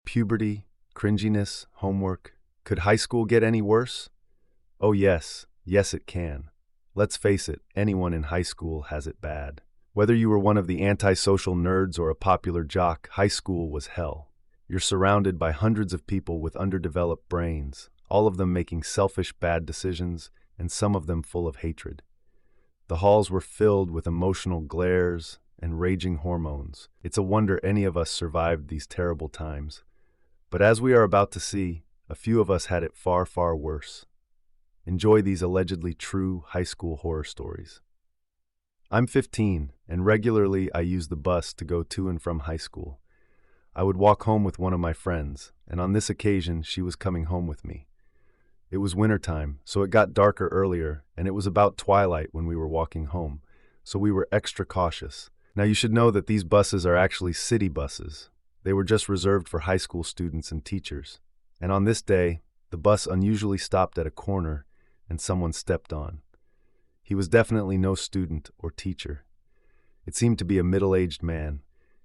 puberty, cringiness, homework. Could high school get any worse? Oh yes, yes it can. Let's face it, anyone in high school has it bad. Whether you were one of the antisocial nerds or a popular jock, high school was hell. You're surrounded by hundreds of people with underdeveloped brains, all of them making selfish bad decisions, and some of them full of hatred. The halls were filled with emotional glares and raging hormones. It's a wonder any of us survived these terrible times. But as we are about to see, a few of us had it far, far worse. Enjoy these allegedly true high school horror stories. I'm 15, and regularly I use the bus to go to and from high school. I would walk home with one of my friends, and on this occasion she was coming home with me. It was wintertime, so it got darker earlier, and it was about twilight when we were walking home, so we were extra cautious. Now you should know that these buses are actually city buses. They were just reserved for high school students and teachers. And on this day, the bus unusually stopped at a corner and someone stepped on. He was definitely no student or teacher. It seemed to be a middle-aged man.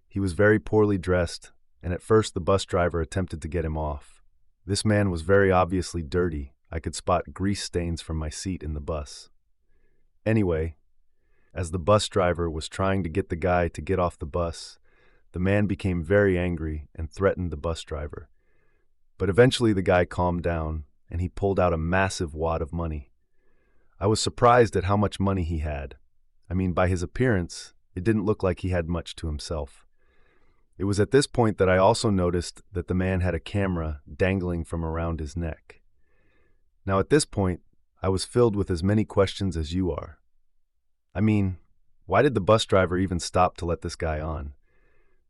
He was very poorly dressed, and at first the bus driver attempted to get him off. This man was very obviously dirty. I could spot grease stains from my seat in the bus. Anyway, as the bus driver was trying to get the guy to get off the bus, the man became very angry and threatened the bus driver. But eventually the guy calmed down, and he pulled out a massive wad of money. I was surprised at how much money he had. I mean, by his appearance, it didn't look like he had much to himself. It was at this point that I also noticed that the man had a camera dangling from around his neck. Now at this point, I was filled with as many questions as you are. I mean, why did the bus driver even stop to let this guy on?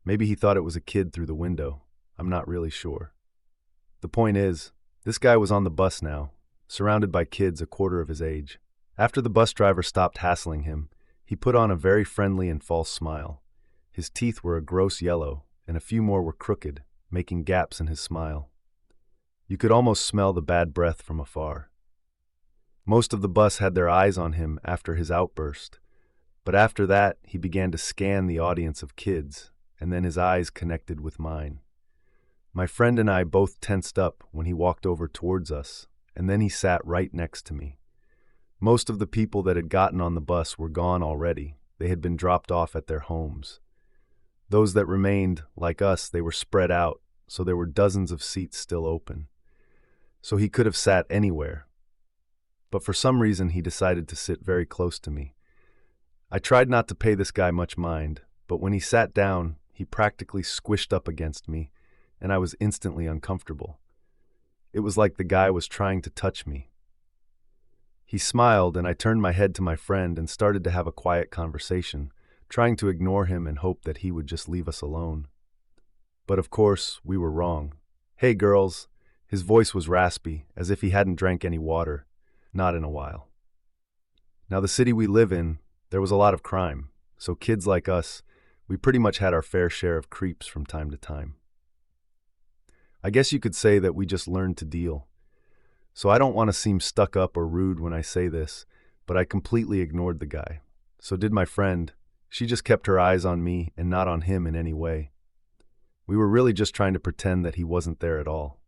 Maybe he thought it was a kid through the window. I'm not really sure. The point is, this guy was on the bus now, surrounded by kids a quarter of his age. After the bus driver stopped hassling him, he put on a very friendly and false smile. His teeth were a gross yellow, and a few more were crooked, making gaps in his smile. You could almost smell the bad breath from afar. Most of the bus had their eyes on him after his outburst, but after that he began to scan the audience of kids, and then his eyes connected with mine. My friend and I both tensed up when he walked over towards us, and then he sat right next to me. Most of the people that had gotten on the bus were gone already. They had been dropped off at their homes. Those that remained, like us, they were spread out, so there were dozens of seats still open. So he could have sat anywhere. But for some reason he decided to sit very close to me. I tried not to pay this guy much mind, but when he sat down, he practically squished up against me, and I was instantly uncomfortable. It was like the guy was trying to touch me. He smiled, and I turned my head to my friend and started to have a quiet conversation, trying to ignore him and hope that he would just leave us alone. But of course, we were wrong. "Hey, girls." His voice was raspy, as if he hadn't drank any water. Not in a while. Now, the city we live in, there was a lot of crime, so kids like us, we pretty much had our fair share of creeps from time to time. I guess you could say that we just learned to deal. So I don't want to seem stuck up or rude when I say this, but I completely ignored the guy. So did my friend. She just kept her eyes on me and not on him in any way. We were really just trying to pretend that he wasn't there at all.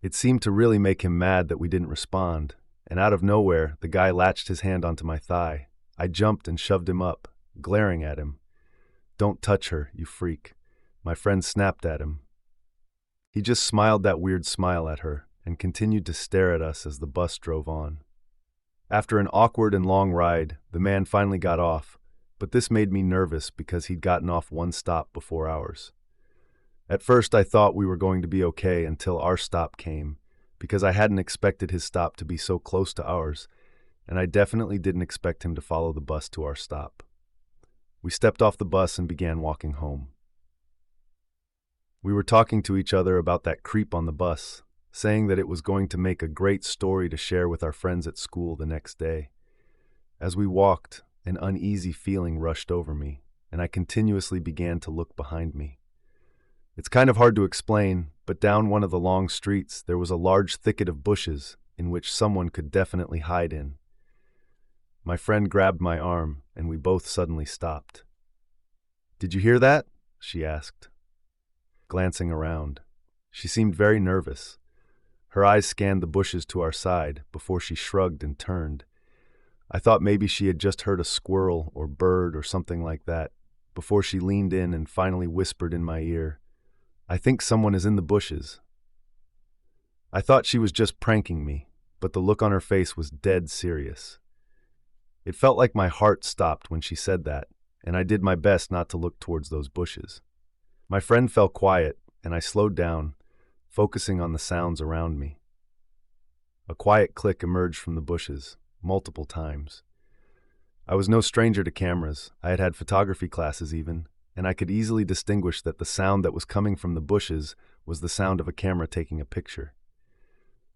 It seemed to really make him mad that we didn't respond, and out of nowhere, the guy latched his hand onto my thigh. I jumped and shoved him up, glaring at him. "Don't touch her, you freak." My friend snapped at him. He just smiled that weird smile at her and continued to stare at us as the bus drove on. After an awkward and long ride, the man finally got off, but this made me nervous because he'd gotten off one stop before ours. At first I thought we were going to be okay until our stop came, because I hadn't expected his stop to be so close to ours, and I definitely didn't expect him to follow the bus to our stop. We stepped off the bus and began walking home. We were talking to each other about that creep on the bus, saying that it was going to make a great story to share with our friends at school the next day. As we walked, an uneasy feeling rushed over me, and I continuously began to look behind me. It's kind of hard to explain, but down one of the long streets there was a large thicket of bushes in which someone could definitely hide in. My friend grabbed my arm, and we both suddenly stopped. "Did you hear that?" she asked, glancing around. She seemed very nervous. Her eyes scanned the bushes to our side before she shrugged and turned. I thought maybe she had just heard a squirrel or bird or something like that, before she leaned in and finally whispered in my ear, "I think someone is in the bushes." I thought she was just pranking me, but the look on her face was dead serious. It felt like my heart stopped when she said that, and I did my best not to look towards those bushes. My friend fell quiet, and I slowed down, focusing on the sounds around me. A quiet click emerged from the bushes, multiple times. I was no stranger to cameras. I had had photography classes even, and I could easily distinguish that the sound that was coming from the bushes was the sound of a camera taking a picture.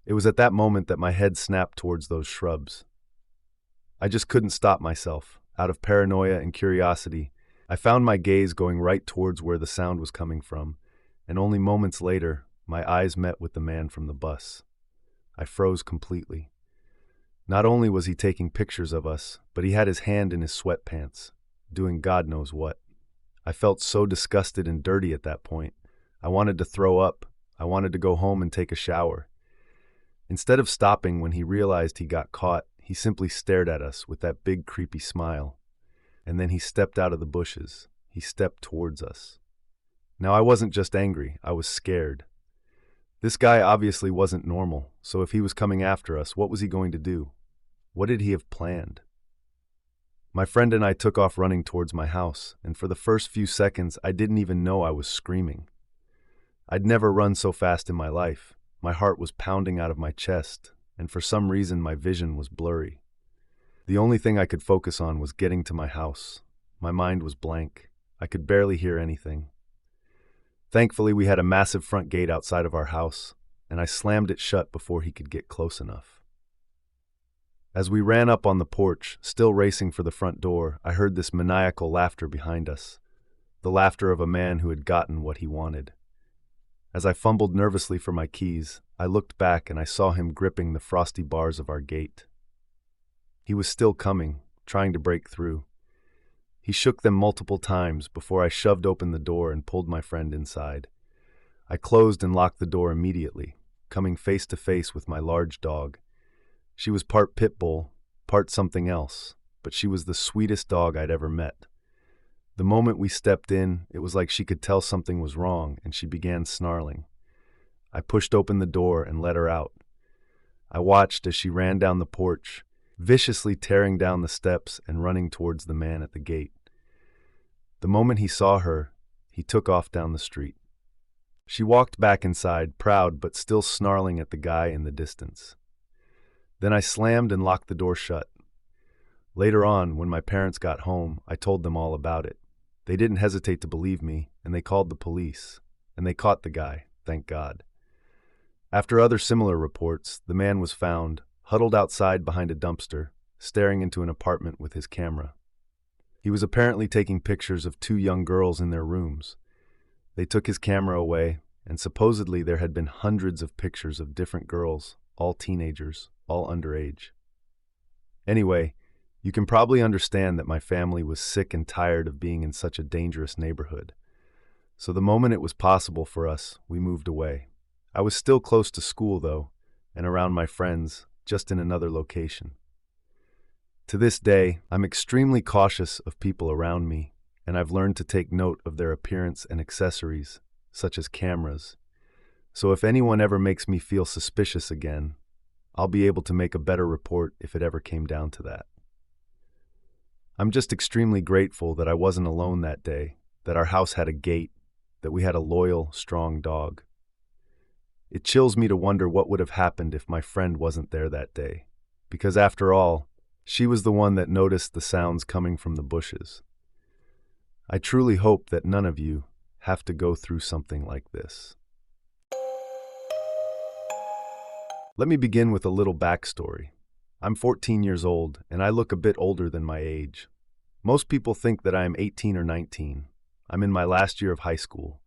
It was at that moment that my head snapped towards those shrubs. I just couldn't stop myself. Out of paranoia and curiosity, I found my gaze going right towards where the sound was coming from, and only moments later, my eyes met with the man from the bus. I froze completely. Not only was he taking pictures of us, but he had his hand in his sweatpants, doing God knows what. I felt so disgusted and dirty at that point. I wanted to throw up. I wanted to go home and take a shower. Instead of stopping when he realized he got caught, he simply stared at us with that big creepy smile. And then he stepped out of the bushes. He stepped towards us. Now I wasn't just angry, I was scared. This guy obviously wasn't normal, so if he was coming after us, what was he going to do? What did he have planned? My friend and I took off running towards my house, and for the first few seconds I didn't even know I was screaming. I'd never run so fast in my life. My heart was pounding out of my chest, and for some reason my vision was blurry. The only thing I could focus on was getting to my house. My mind was blank. I could barely hear anything. Thankfully, we had a massive front gate outside of our house, and I slammed it shut before he could get close enough. As we ran up on the porch, still racing for the front door, I heard this maniacal laughter behind us, the laughter of a man who had gotten what he wanted. As I fumbled nervously for my keys, I looked back and I saw him gripping the frosty bars of our gate. He was still coming, trying to break through. He shook them multiple times before I shoved open the door and pulled my friend inside. I closed and locked the door immediately, coming face to face with my large dog. She was part pit bull, part something else, but she was the sweetest dog I'd ever met. The moment we stepped in, it was like she could tell something was wrong, and she began snarling. I pushed open the door and let her out. I watched as she ran down the porch, viciously tearing down the steps and running towards the man at the gate. The moment he saw her, he took off down the street. She walked back inside, proud but still snarling at the guy in the distance. Then I slammed and locked the door shut. Later on, when my parents got home, I told them all about it. They didn't hesitate to believe me, and they called the police. And they caught the guy, thank God. After other similar reports, the man was found, huddled outside behind a dumpster, staring into an apartment with his camera. He was apparently taking pictures of 2 young girls in their rooms. They took his camera away, and supposedly there had been hundreds of pictures of different girls, all teenagers, all underage. Anyway, you can probably understand that my family was sick and tired of being in such a dangerous neighborhood. So the moment it was possible for us, we moved away. I was still close to school, though, and around my friends, just in another location. To this day, I'm extremely cautious of people around me, and I've learned to take note of their appearance and accessories, such as cameras. So if anyone ever makes me feel suspicious again, I'll be able to make a better report if it ever came down to that. I'm just extremely grateful that I wasn't alone that day, that our house had a gate, that we had a loyal, strong dog. It chills me to wonder what would have happened if my friend wasn't there that day, because after all, she was the one that noticed the sounds coming from the bushes. I truly hope that none of you have to go through something like this. Let me begin with a little backstory. I'm 14 years old, and I look a bit older than my age. Most people think that I am 18 or 19. I'm in my last year of high school.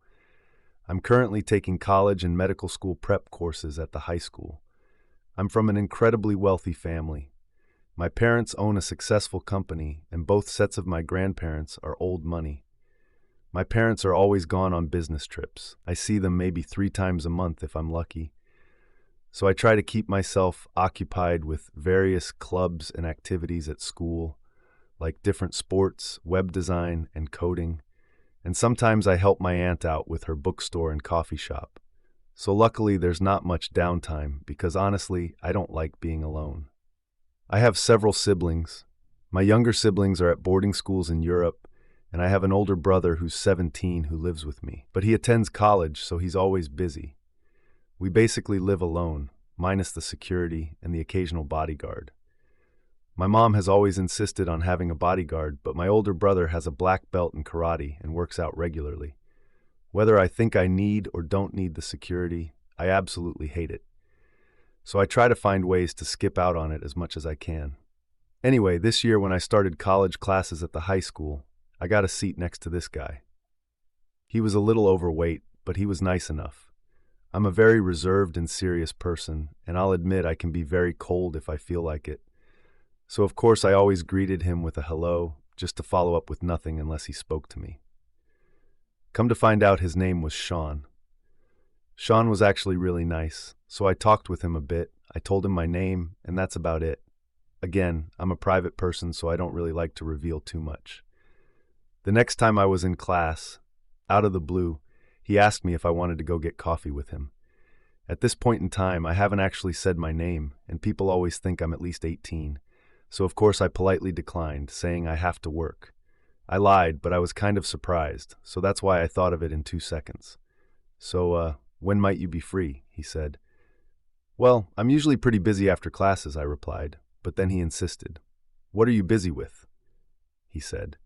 I'm currently taking college and medical school prep courses at the high school. I'm from an incredibly wealthy family. My parents own a successful company, and both sets of my grandparents are old money. My parents are always gone on business trips. I see them maybe 3 times a month if I'm lucky. So I try to keep myself occupied with various clubs and activities at school, like different sports, web design, and coding. And sometimes I help my aunt out with her bookstore and coffee shop. So luckily there's not much downtime because honestly, I don't like being alone. I have several siblings. My younger siblings are at boarding schools in Europe, and I have an older brother who's 17 who lives with me. But he attends college, so he's always busy. We basically live alone, minus the security and the occasional bodyguard. My mom has always insisted on having a bodyguard, but my older brother has a black belt in karate and works out regularly. Whether I think I need or don't need the security, I absolutely hate it. So I try to find ways to skip out on it as much as I can. Anyway, this year when I started college classes at the high school, I got a seat next to this guy. He was a little overweight, but he was nice enough. I'm a very reserved and serious person, and I'll admit I can be very cold if I feel like it. So of course I always greeted him with a hello, just to follow up with nothing unless he spoke to me. Come to find out his name was Sean. Sean was actually really nice, so I talked with him a bit, I told him my name, and that's about it. Again, I'm a private person, so I don't really like to reveal too much. The next time I was in class, out of the blue, he asked me if I wanted to go get coffee with him. At this point in time, I haven't actually said my name, and people always think I'm at least 18. So of course I politely declined, saying I have to work. I lied, but I was kind of surprised, so that's why I thought of it in 2 seconds. So, when might you be free? He said. Well, I'm usually pretty busy after classes, I replied, but then he insisted. What are you busy with? He said.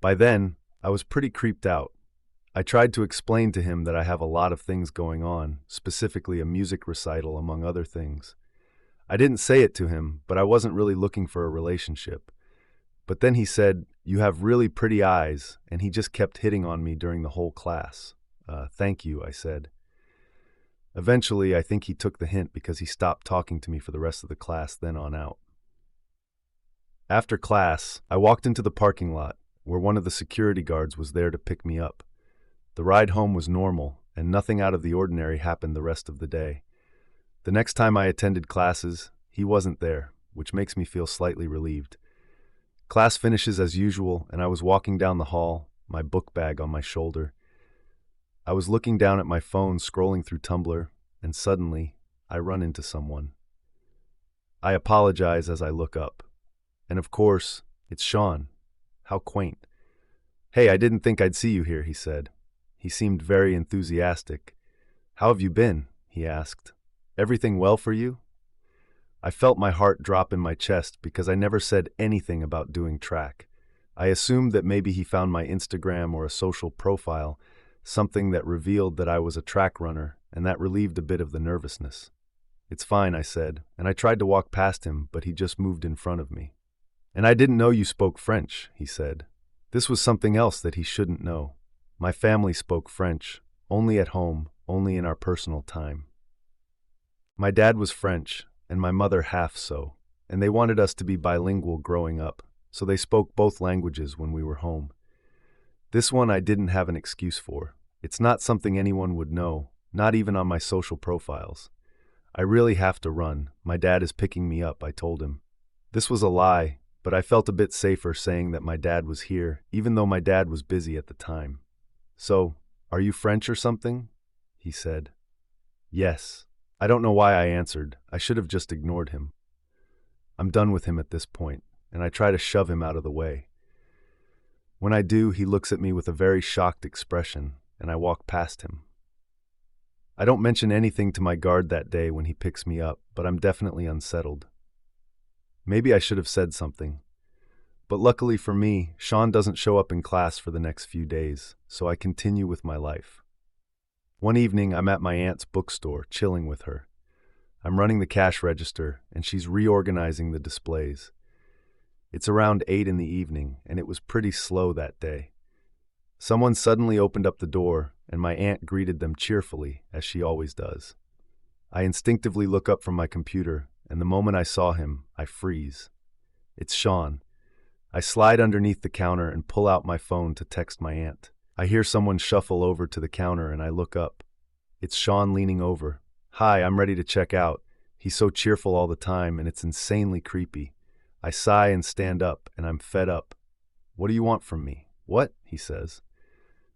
By then, I was pretty creeped out. I tried to explain to him that I have a lot of things going on, specifically a music recital among other things. I didn't say it to him, but I wasn't really looking for a relationship. But then he said, "You have really pretty eyes," and he just kept hitting on me during the whole class. Thank you, I said. Eventually, I think he took the hint because he stopped talking to me for the rest of the class then on out. After class, I walked into the parking lot, where one of the security guards was there to pick me up. The ride home was normal, and nothing out of the ordinary happened the rest of the day. The next time I attended classes, he wasn't there, which makes me feel slightly relieved. Class finishes as usual, and I was walking down the hall, my book bag on my shoulder. I was looking down at my phone, scrolling through Tumblr, and suddenly, I run into someone. I apologize as I look up. And of course, it's Sean. How quaint. "Hey, I didn't think I'd see you here," he said. He seemed very enthusiastic. "How have you been?" he asked. "Everything well for you?" I felt my heart drop in my chest because I never said anything about doing track. I assumed that maybe he found my Instagram or a social profile, something that revealed that I was a track runner, and that relieved a bit of the nervousness. "It's fine," I said, and I tried to walk past him, but he just moved in front of me. "And I didn't know you spoke French," he said. This was something else that he shouldn't know. My family spoke French, only at home, only in our personal time. My dad was French, and my mother half so, and they wanted us to be bilingual growing up, so they spoke both languages when we were home. This one I didn't have an excuse for. It's not something anyone would know, not even on my social profiles. "I really have to run. My dad is picking me up," I told him. This was a lie, but I felt a bit safer saying that my dad was here, even though my dad was busy at the time. "So, are you French or something?" he said. "Yes." I don't know why I answered. I should have just ignored him. I'm done with him at this point, and I try to shove him out of the way. When I do, he looks at me with a very shocked expression, and I walk past him. I don't mention anything to my guard that day when he picks me up, but I'm definitely unsettled. Maybe I should have said something. But luckily for me, Sean doesn't show up in class for the next few days, so I continue with my life. One evening, I'm at my aunt's bookstore, chilling with her. I'm running the cash register, and she's reorganizing the displays. It's around 8 in the evening, and it was pretty slow that day. Someone suddenly opened up the door, and my aunt greeted them cheerfully, as she always does. I instinctively look up from my computer, and the moment I saw him, I freeze. It's Sean. I slide underneath the counter and pull out my phone to text my aunt. I hear someone shuffle over to the counter and I look up. It's Sean leaning over. "Hi, I'm ready to check out." He's so cheerful all the time and it's insanely creepy. I sigh and stand up and I'm fed up. "What do you want from me?" "What?" he says.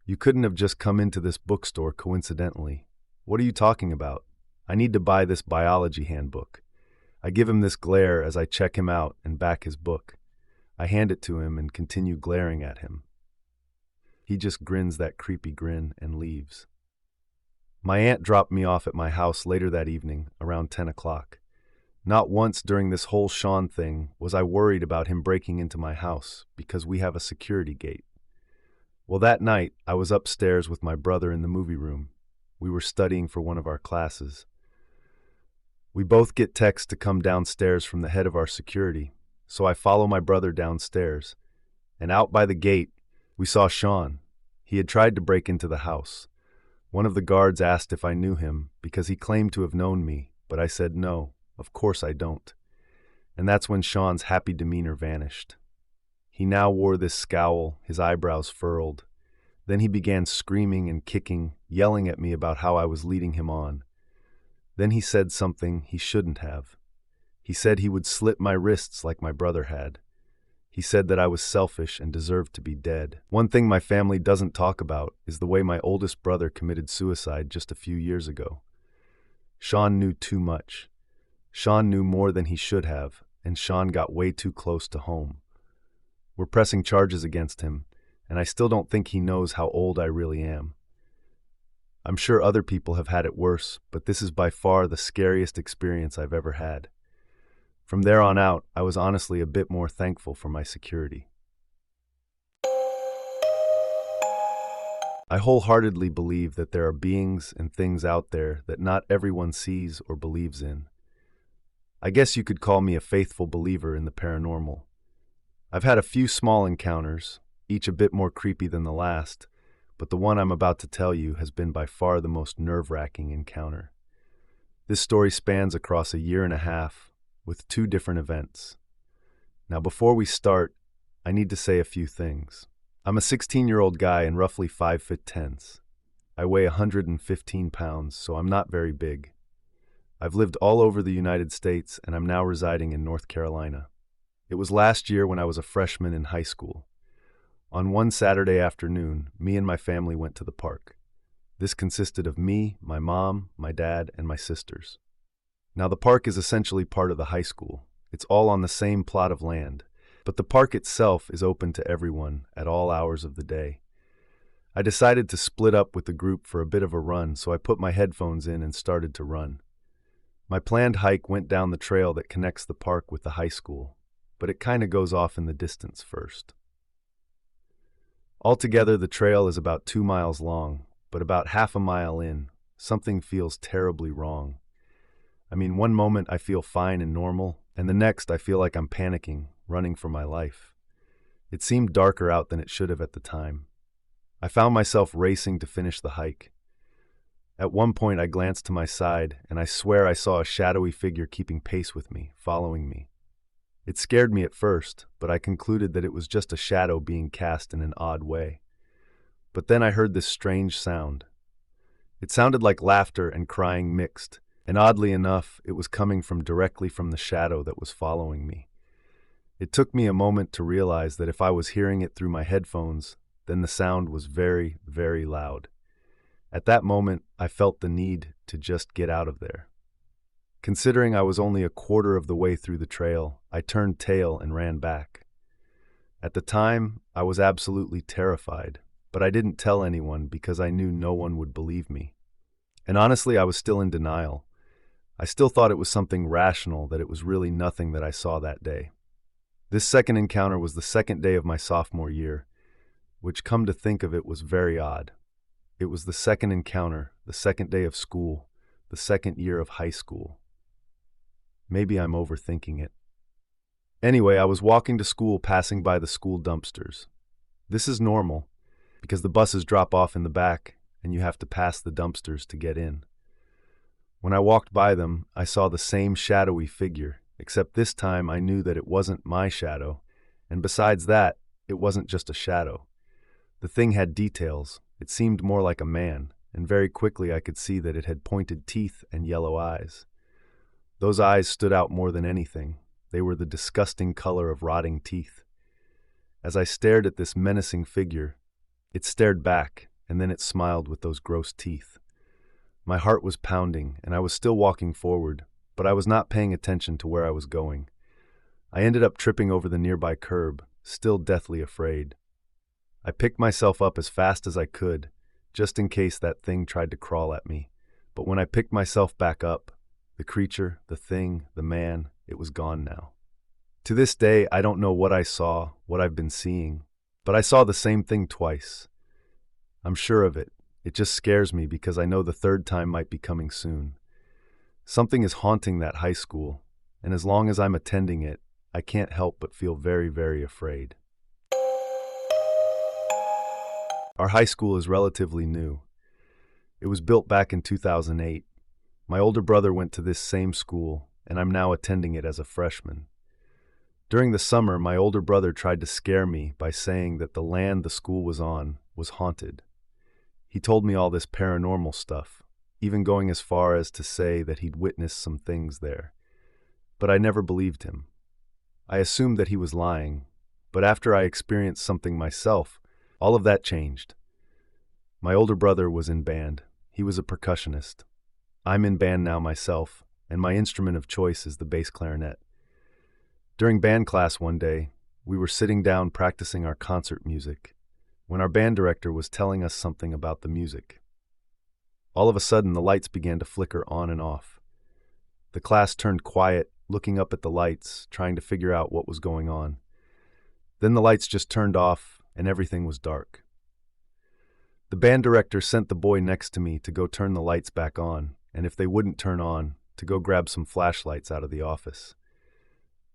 "You couldn't have just come into this bookstore coincidentally." "What are you talking about?" "I need to buy this biology handbook." I give him this glare as I check him out and back his book. I hand it to him and continue glaring at him. He just grins that creepy grin and leaves. My aunt dropped me off at my house later that evening, around 10 o'clock. Not once during this whole Sean thing was I worried about him breaking into my house, because we have a security gate. Well, that night, I was upstairs with my brother in the movie room. We were studying for one of our classes. We both get texts to come downstairs from the head of our security, so I follow my brother downstairs. And out by the gate, we saw Sean. He had tried to break into the house. One of the guards asked if I knew him, because he claimed to have known me, but I said no, of course I don't. And that's when Sean's happy demeanor vanished. He now wore this scowl, his eyebrows furrowed. Then he began screaming and kicking, yelling at me about how I was leading him on. Then he said something he shouldn't have. He said he would slit my wrists like my brother had. He said that I was selfish and deserved to be dead. One thing my family doesn't talk about is the way my oldest brother committed suicide just a few years ago. Sean knew too much. Sean knew more than he should have, and Sean got way too close to home. We're pressing charges against him, and I still don't think he knows how old I really am. I'm sure other people have had it worse, but this is by far the scariest experience I've ever had. From there on out, I was honestly a bit more thankful for my security. I wholeheartedly believe that there are beings and things out there that not everyone sees or believes in. I guess you could call me a faithful believer in the paranormal. I've had a few small encounters, each a bit more creepy than the last, but the one I'm about to tell you has been by far the most nerve-wracking encounter. This story spans across a year and a half, with 2 different events. Now, before we start, I need to say a few things. I'm a 16-year-old guy and roughly 5'10". I weigh 115 pounds, so I'm not very big. I've lived all over the United States, and I'm now residing in North Carolina. It was last year when I was a freshman in high school. On one Saturday afternoon, me and my family went to the park. This consisted of me, my mom, my dad, and my sisters. Now, the park is essentially part of the high school. It's all on the same plot of land, but the park itself is open to everyone at all hours of the day. I decided to split up with the group for a bit of a run, so I put my headphones in and started to run. My planned hike went down the trail that connects the park with the high school, but it kind of goes off in the distance first. Altogether, the trail is about 2 miles long, but about half a mile in, something feels terribly wrong. I mean, one moment I feel fine and normal, and the next I feel like I'm panicking, running for my life. It seemed darker out than it should have at the time. I found myself racing to finish the hike. At one point I glanced to my side, and I swear I saw a shadowy figure keeping pace with me, following me. It scared me at first, but I concluded that it was just a shadow being cast in an odd way. But then I heard this strange sound. It sounded like laughter and crying mixed, and oddly enough, it was coming from directly from the shadow that was following me. It took me a moment to realize that if I was hearing it through my headphones, then the sound was very, very loud. At that moment, I felt the need to just get out of there. Considering I was only a quarter of the way through the trail, I turned tail and ran back. At the time, I was absolutely terrified, but I didn't tell anyone because I knew no one would believe me. And honestly, I was still in denial. I still thought it was something rational, that it was really nothing that I saw that day. This second encounter was the second day of my sophomore year, which, come to think of it, was very odd. It was the second encounter, the second day of school, the second year of high school. Maybe I'm overthinking it. Anyway, I was walking to school passing by the school dumpsters. This is normal, because the buses drop off in the back, and you have to pass the dumpsters to get in. When I walked by them, I saw the same shadowy figure, except this time I knew that it wasn't my shadow, and besides that, it wasn't just a shadow. The thing had details. It seemed more like a man, and very quickly I could see that it had pointed teeth and yellow eyes. Those eyes stood out more than anything. They were the disgusting color of rotting teeth. As I stared at this menacing figure, it stared back, and then it smiled with those gross teeth. My heart was pounding, and I was still walking forward, but I was not paying attention to where I was going. I ended up tripping over the nearby curb, still deathly afraid. I picked myself up as fast as I could, just in case that thing tried to crawl at me. But when I picked myself back up, the creature, the thing, the man, it was gone now. To this day, I don't know what I saw, what I've been seeing, but I saw the same thing twice. I'm sure of it. It just scares me because I know the third time might be coming soon. Something is haunting that high school, and as long as I'm attending it, I can't help but feel very, very afraid. Our high school is relatively new. It was built back in 2008. My older brother went to this same school, and I'm now attending it as a freshman. During the summer, my older brother tried to scare me by saying that the land the school was on was haunted. He told me all this paranormal stuff, even going as far as to say that he'd witnessed some things there. But I never believed him. I assumed that he was lying, but after I experienced something myself, all of that changed. My older brother was in band. He was a percussionist. I'm in band now myself, and my instrument of choice is the bass clarinet. During band class one day, we were sitting down practicing our concert music, when our band director was telling us something about the music. All of a sudden, the lights began to flicker on and off. The class turned quiet, looking up at the lights, trying to figure out what was going on. Then the lights just turned off, and everything was dark. The band director sent the boy next to me to go turn the lights back on, and if they wouldn't turn on, to go grab some flashlights out of the office.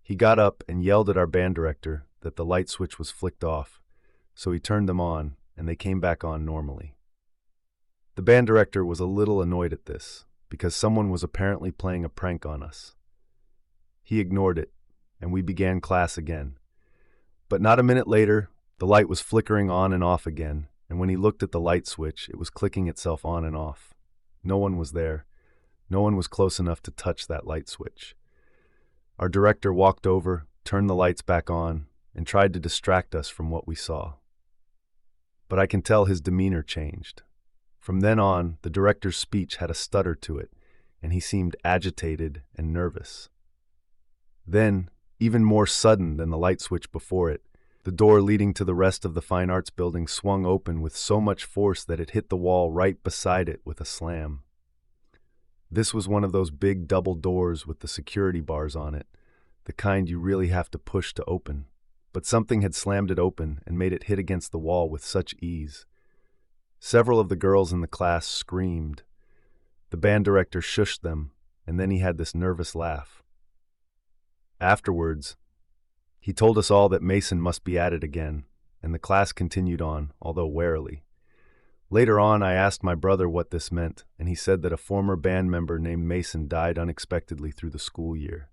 He got up and yelled at our band director that the light switch was flicked off, so he turned them on, and they came back on normally. The band director was a little annoyed at this, because someone was apparently playing a prank on us. He ignored it, and we began class again. But not a minute later, the light was flickering on and off again, and when he looked at the light switch, it was clicking itself on and off. No one was there. No one was close enough to touch that light switch. Our director walked over, turned the lights back on, and tried to distract us from what we saw. But I can tell his demeanor changed. From then on, the director's speech had a stutter to it, and he seemed agitated and nervous. Then, even more sudden than the light switch before it, the door leading to the rest of the Fine Arts building swung open with so much force that it hit the wall right beside it with a slam. This was one of those big double doors with the security bars on it, the kind you really have to push to open. But something had slammed it open and made it hit against the wall with such ease. Several of the girls in the class screamed. The band director shushed them, and then he had this nervous laugh. Afterwards, he told us all that Mason must be at it again, and the class continued on, although warily. Later on, I asked my brother what this meant, and he said that a former band member named Mason died unexpectedly through the school year.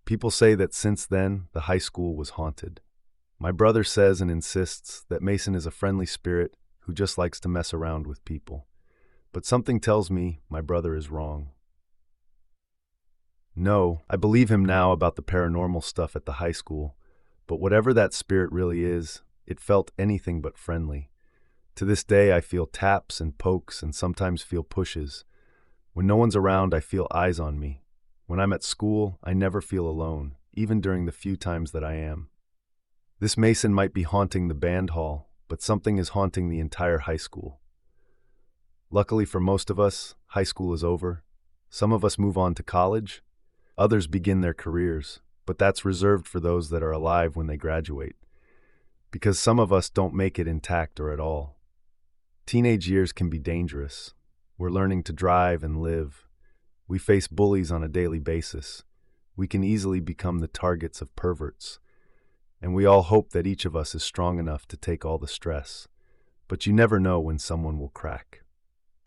People say that since then, the high school was haunted. My brother says and insists that Mason is a friendly spirit who just likes to mess around with people. But something tells me my brother is wrong. No, I believe him now about the paranormal stuff at the high school, but whatever that spirit really is, it felt anything but friendly. To this day, I feel taps and pokes and sometimes feel pushes. When no one's around, I feel eyes on me. When I'm at school, I never feel alone, even during the few times that I am. This Mason might be haunting the band hall, but something is haunting the entire high school. Luckily for most of us, high school is over. Some of us move on to college. Others begin their careers, but that's reserved for those that are alive when they graduate. Because some of us don't make it intact or at all. Teenage years can be dangerous. We're learning to drive and live. We face bullies on a daily basis. We can easily become the targets of perverts. And we all hope that each of us is strong enough to take all the stress. But you never know when someone will crack.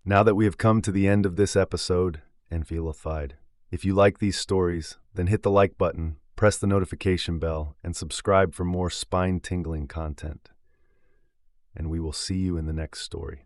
Now that we have come to the end of this episode, and feelified, if you like these stories, then hit the like button, press the notification bell, and subscribe for more spine-tingling content. and we will see you in the next story.